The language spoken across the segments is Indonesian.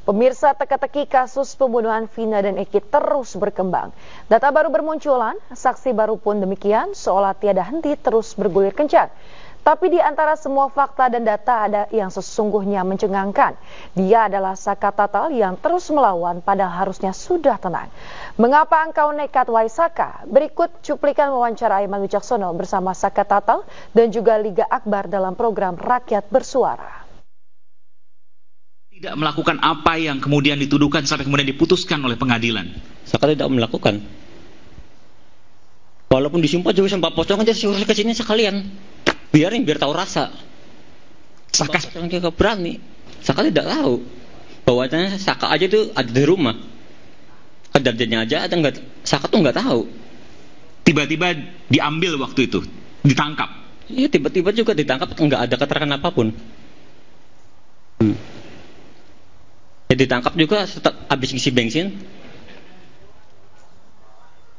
Pemirsa, teka-teki kasus pembunuhan Vina dan Eki terus berkembang. Data baru bermunculan, saksi baru pun demikian, seolah tiada henti terus bergulir kencang. Tapi di antara semua fakta dan data ada yang sesungguhnya mencengangkan. Dia adalah Saka Tatal yang terus melawan padahal harusnya sudah tenang. Mengapa engkau nekat, wahai Saka? Berikut cuplikan wawancara Aiman Wicaksono bersama Saka Tatal dan juga Liga Akbar dalam program Rakyat Bersuara. Tidak melakukan apa yang kemudian dituduhkan sampai kemudian diputuskan oleh pengadilan. Saka tidak melakukan. Walaupun disumpah juga sampah pocong aja suruh ke sini sekalian. Biarin biar tahu rasa. Saka juga berani. Saka tidak tahu bahwasanya Saka aja tuh ada di rumah. Kedarjanya aja ada nggak? Saka tuh nggak tahu. Tiba-tiba diambil waktu itu, ditangkap. Iya, tiba-tiba juga ditangkap, nggak ada keterangan apapun. Ya, ditangkap juga setelah habis ngisi bensin.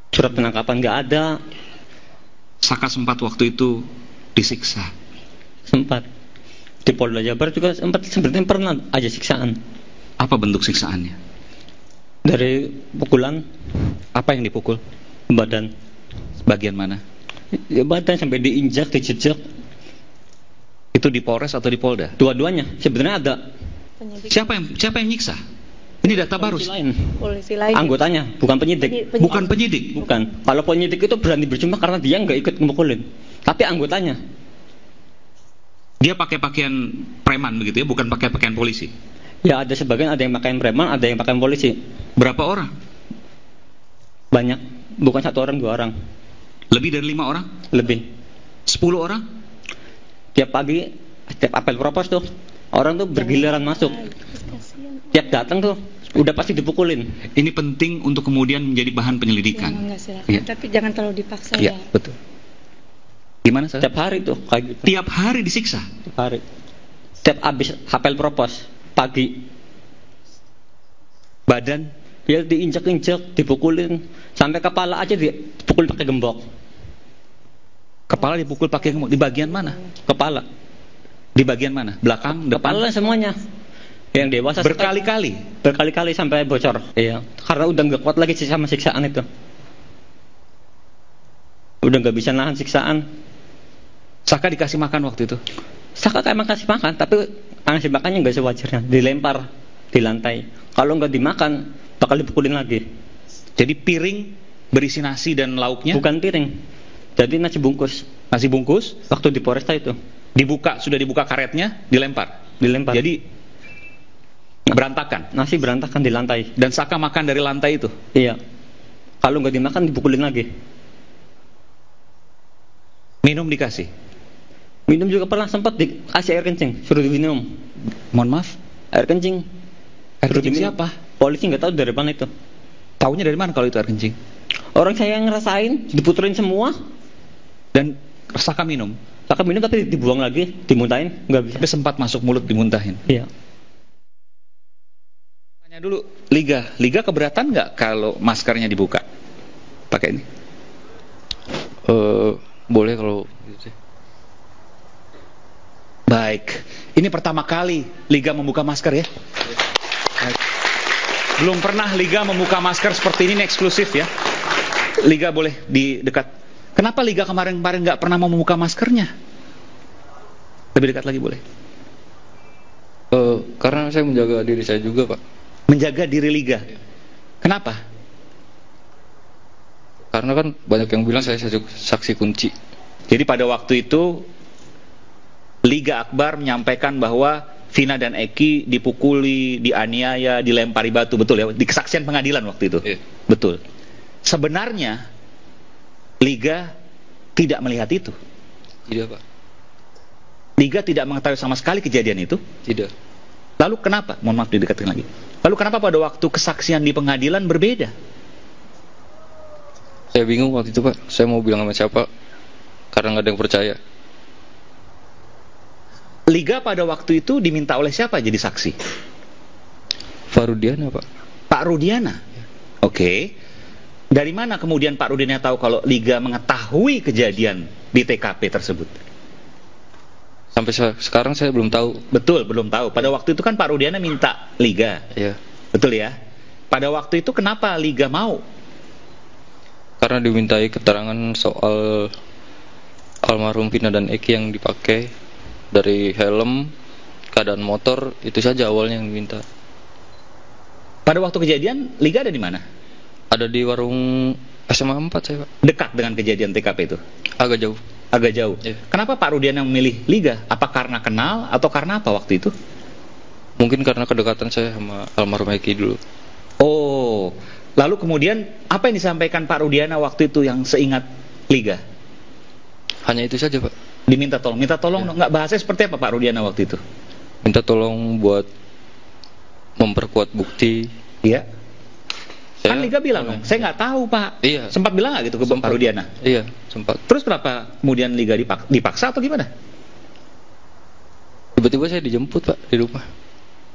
Surat penangkapan nggak ada. Saka sempat waktu itu disiksa. Sempat. Di Polda Jabar juga sempat sebenarnya pernah aja siksaan. Apa bentuk siksaannya? Dari pukulan. Apa yang dipukul? Badan. Bagian mana? Ya, badan sampai diinjak, dijejak. Itu di Polres atau di Polda? Dua-duanya. Sebenarnya ada. Siapa yang nyiksa? Ini data baru. Polisi lain. Anggotanya, bukan penyidik. Bukan penyidik. Bukan. Kalau penyidik itu berani berjumpa karena dia nggak ikut memukulin. Tapi anggotanya. Dia pakai pakaian preman begitu ya, bukan pakai pakaian polisi. Ya, ada sebagian ada yang pakai preman, ada yang pakai polisi. Berapa orang? Banyak. Bukan 1 orang, 2 orang. Lebih dari 5 orang? Lebih. 10 orang? Tiap pagi, tiap apel propos tuh, orang tuh bergiliran masuk. Tiap datang tuh udah pasti dipukulin. Ini penting untuk kemudian menjadi bahan penyelidikan. Ya. Tapi jangan terlalu dipaksa ya. Betul. Gimana saya? Tiap hari tuh kayak gitu. Tiap hari disiksa. Tiap hari. Tiap habis apel propos pagi. Badan dia diinjak-injak, dipukulin, sampai kepala aja dipukul pakai gembok. Kepala dipukul pakai gembok di bagian mana? Kepala. Di bagian mana? Belakang, depan? Kepala semuanya. Yang dewasa berkali-kali sampai bocor. Iya, karena udah nggak kuat lagi sama siksaan itu. Udah nggak bisa nahan siksaan. Saka dikasih makan waktu itu? Saka emang kasih makan, tapi ngasih makannya nggak sewajarnya, dilempar di lantai. Kalau nggak dimakan, bakal dipukulin lagi. Jadi piring berisi nasi dan lauknya? Bukan piring, jadi nasi bungkus. Nasi bungkus? Waktu di Polresta itu. Sudah dibuka karetnya, dilempar? Dilempar. Jadi berantakan? Nasi berantakan di lantai. Dan Saka makan dari lantai itu? Iya. Kalau nggak dimakan, dipukulin lagi. Minum dikasih? Minum juga pernah sempat dikasih air kencing, suruh diminum. Mohon maaf? Air kencing. Air kencing siapa? Polisi nggak tahu dari mana itu. Taunya dari mana kalau itu air kencing? Orang saya yang ngerasain, diputerin semua. Dan Saka minum? Saka minum tapi dibuang lagi, dimuntahin, nggak bisa. Tapi sempat masuk mulut dimuntahin? Iya. Tanya dulu, Liga keberatan nggak kalau maskernya dibuka? Pakai ini? Boleh kalau gitu. Baik, ini pertama kali Liga membuka masker ya? Baik. Belum pernah Liga membuka masker seperti ini eksklusif ya? Liga boleh di dekat. Kenapa Liga kemarin nggak pernah mau membuka maskernya? Lebih dekat lagi boleh? Karena saya menjaga diri saya juga, Pak. Menjaga diri Liga? Kenapa? Karena kan banyak yang bilang saya saksi kunci. Jadi pada waktu itu Liga Akbar menyampaikan bahwa Vina dan Eki dipukuli, dianiaya, dilempari batu, betul ya? Di kesaksian pengadilan waktu itu? Iya. Betul. Sebenarnya Liga tidak melihat itu? Tidak, Pak. Liga tidak mengetahui sama sekali kejadian itu? Tidak. Lalu kenapa? Mohon maaf didekatkan lagi. Lalu kenapa pada waktu kesaksian di pengadilan berbeda? Saya bingung waktu itu, Pak. Saya mau bilang sama siapa, karena nggak ada yang percaya. Liga pada waktu itu diminta oleh siapa jadi saksi? Pak Rudiana, Pak. Pak Rudiana? Oke. Dari mana kemudian Pak Rudiana tahu kalau Liga mengetahui kejadian di TKP tersebut? Sampai sekarang saya belum tahu. Betul, belum tahu. Pada waktu itu kan Pak Rudiana minta Liga. Iya. Betul ya? Pada waktu itu kenapa Liga mau? Karena dimintai keterangan soal almarhum Vina dan Eki yang dipakai, dari helm, keadaan motor, itu saja awalnya yang diminta. Pada waktu kejadian Liga ada di mana? Ada di warung SMA 4 saya, Pak. Dekat dengan kejadian TKP itu? Agak jauh. Agak jauh. Iya. Kenapa Pak Rudiana memilih Liga? Apa karena kenal atau karena apa waktu itu? Mungkin karena kedekatan saya sama almarhum Eki dulu. Oh, lalu kemudian apa yang disampaikan Pak Rudiana waktu itu yang seingat Liga? Hanya itu saja, Pak. Diminta tolong. Minta tolong, nggak bahasnya seperti apa Pak Rudiana waktu itu? Minta tolong buat memperkuat bukti. Iya. Kan Liga bilang dong, saya nggak tahu Pak. Iya. Sempat bilang nggak gitu ke Pak Rudiana? Iya, sempat. Terus kenapa kemudian Liga dipaksa atau gimana? Tiba-tiba saya dijemput, Pak, di rumah.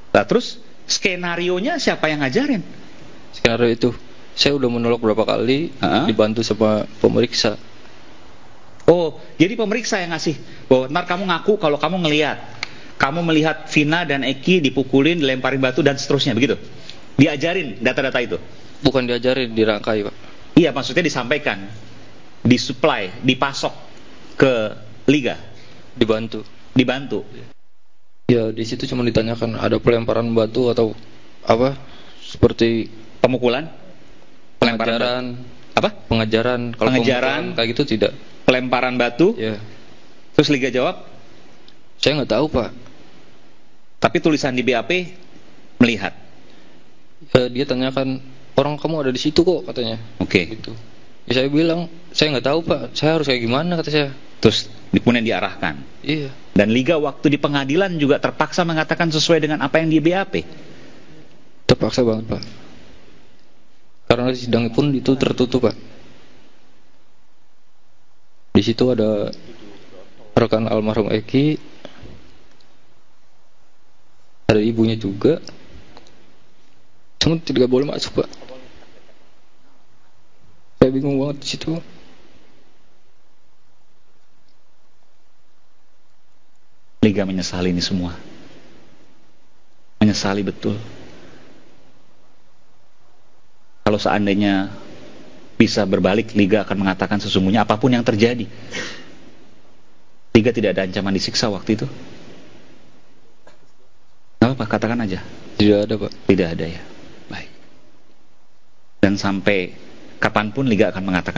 Nah, terus skenarionya siapa yang ngajarin? Skenario itu saya udah menolak berapa kali, dibantu sama pemeriksa. Oh, jadi pemeriksa yang ngasih bahwa ntar kamu ngaku kalau kamu kamu melihat Vina dan Eki dipukulin, dilemparin batu dan seterusnya, begitu? Diajarin data-data itu? Bukan diajarin, dirangkai, Pak. Iya, maksudnya disampaikan, disuplai, dipasok ke Liga, Dibantu. Ya, di situ cuma ditanyakan ada pelemparan batu atau apa? Seperti pemukulan, pengajaran. Apa? Pengajaran. Kalau pengajaran kayak gitu tidak. Pelemparan batu. Ya. Terus Liga jawab? Saya nggak tahu, Pak. Tapi tulisan di BAP melihat. Ya, dia tanyakan, orang kamu ada di situ kok, katanya. Oke. Gitu. Ya, saya bilang, saya nggak tahu, Pak. Saya harus kayak gimana, kata saya. Terus kemudian diarahkan. Iya. Dan Liga waktu di pengadilan juga terpaksa mengatakan sesuai dengan apa yang di BAP. Terpaksa banget, Pak. Karena sidang pun itu tertutup, Pak. Di situ ada rekan almarhum Eki, ada ibunya juga. Cuma tidak boleh masuk, Pak. Saya bingung banget di situ. Liga menyesali ini semua. Menyesali betul. Kalau seandainya bisa berbalik, Liga akan mengatakan sesungguhnya apapun yang terjadi, Liga tidak ada ancaman disiksa waktu itu. Nggak apa, katakan aja. Tidak ada, Pak. Tidak ada ya. Baik. Dan sampai kapanpun Liga akan mengatakan